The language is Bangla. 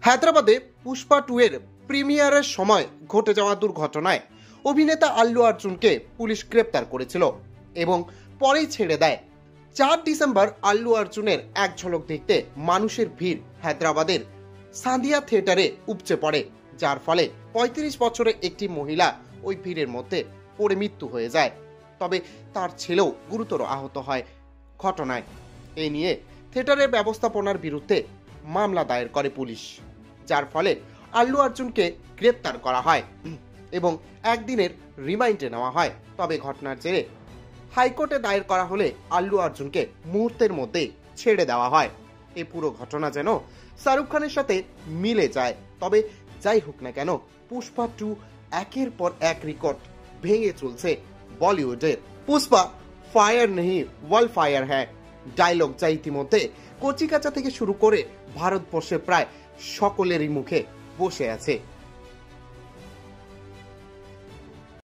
হায়দ্রাবাদে পুষ্পা 2 এর প্রিমিয়ারের সময় ঘটে যাওয়া দুর্ঘটনায় অভিনেতা আল্লু অর্জুনকে পুলিশ গ্রেপ্তার করেছিল এবং পরেই ছেড়ে দেয়। 4 ডিসেম্বর আল্লু অর্জুনের এক ঝলক দেখতে মানুষের ভিড় হায়দ্রাবাদের সান্ধিয়া থিয়েটারে উপচে পড়ে, যার ফলে 35 বছরের একটি মহিলা ওই ভিড়ের মধ্যে পড়ে মৃত্যু হয়ে যায়। তবে তার ছেলেও গুরুতর আহত হয় ঘটনায়। এ নিয়ে থিয়েটারের ব্যবস্থাপনার বিরুদ্ধে মামলা দায়ের করে পুলিশ, যার ফলে আল্লু অর্জুনকে গ্রেপ্তার করা হয় এবং একদিনের রিমান্ডে নেওয়া হয়। তবে ঘটনার জেরে হাইকোর্টে দায়ের করা হলে আল্লু অর্জুনকে মুহূর্তের মধ্যে ছেড়ে দেওয়া হয়। এই পুরো ঘটনা যেন শাহরুখ খানের সাথে মিলে যায়। তবে যাই হোক না কেন, পুষ্পা 2 একের পর এক রেকর্ড ভেঙে চলছে বলিউডের। পুষ্পা ফায়ার নেই ওয়ার্ল্ড ফায়ার হ্যাঁ ডায়লগ যা ইতিমধ্যে কচিকাঁচা থেকে শুরু করে ভারতবর্ষের প্রায় সকলেরই মুখে বসে আছে।